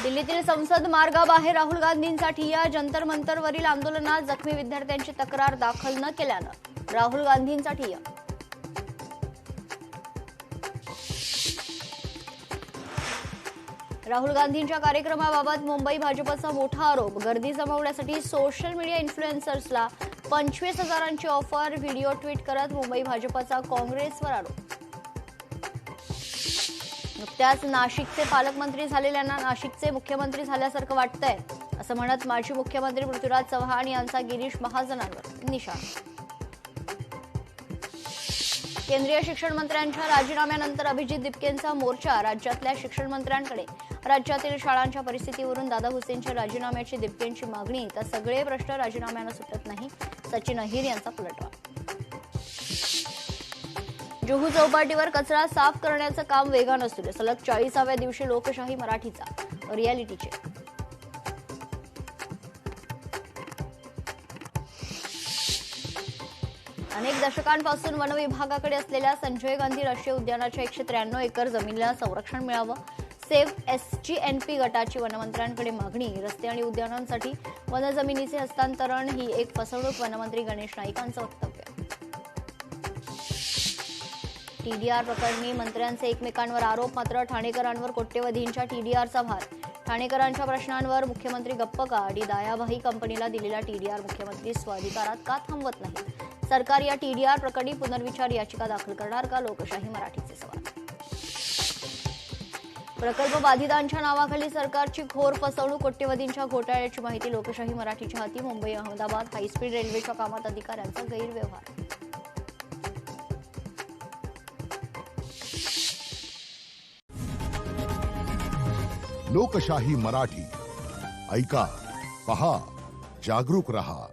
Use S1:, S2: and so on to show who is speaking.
S1: दिल्लीतील संसद मार्गाबाहेर राहुल गांधींचा ठिय्या. जंतर मंतरवरील आंदोलनात जखमी विद्यार्थ्यांची तक्रार दाखल न केल्यानं राहुल गांधींचा ठिय्या. राहुल गांधींच्या कार्यक्रमाबाबत मुंबई भाजपचा मोठा आरोप. गर्दी जमवण्यासाठी सोशल मीडिया इन्फ्लुएन्सर्सला 25,000ची ऑफर. व्हिडिओ ट्विट करत मुंबई भाजपचा काँग्रेसवर आरोप. नुकत्याच नाशिकचे पालकमंत्री झालेल्यांना नाशिकचे मुख्यमंत्री झाल्यासारखं वाटतंय असं म्हणत माजी मुख्यमंत्री पृथ्वीराज चव्हाण यांचा गिरीश महाजनांवर निशाणा. केंद्रीय शिक्षण मंत्र्यांच्या राजीनाम्यानंतर अभिजित दिपकेंचा मोर्चा. राज्यातल्या शिक्षण मंत्र्यांकडे. राज्यातील शाळांच्या परिस्थितीवरून दादा भुसेंच्या राजीनाम्याची दिपकेंची मागणी. तर सगळे प्रश्न राजीनाम्यानं सुटत नाही. सचिन अहिर यांचा पलटवार. जुहू चौपाटीवर कचरा साफ करण्याचं काम वेगानं सुरू. सलग 40व्या दिवशी लोकशाही मराठीचा रियालिटी चेक. अनेक दशकांपासून वन विभागाकडे असलेल्या संजय गांधी राष्ट्रीय उद्यानाच्या 193 एकर जमिनीला संरक्षण मिळावं. सेव्ह एसजीएनपी गटाची वनमंत्र्यांकडे मागणी. रस्ते आणि उद्यानांसाठी वनजमिनीचे हस्तांतरण ही एक फसवणूक. वनमंत्री गणेश नाईकांचं वक्तव्य. टीडीआर प्रकरणी मंत्र्यांचे एकमेकांवर आरोप. मात्र ठाणेकरांवर कोट्यवधींच्या टीडीआरचा भार. ठाणेकरांच्या प्रश्नांवर मुख्यमंत्री गप्प का? दायाभाई कंपनीला दिलेला टीडीआर मुख्यमंत्री स्वाधिकारात का थांबवत नाही? सरकार या टीडीआर प्रकरणी पुनर्विचार याचिका दाखल करणार का? लोकशाही मराठीचे सवाल. प्रकल्प बाधितांच्या नावाखाली सरकारची घोर फसवणूक. कोट्यवधींच्या घोटाळ्याची माहिती लोकशाही मराठीच्या हाती. मुंबई अहमदाबाद हायस्पीड रेल्वेच्या कामात अधिकाऱ्यांचा गैरव्यवहार.
S2: लोकशाही मराठी ऐका, पहा, जागरूक रहा.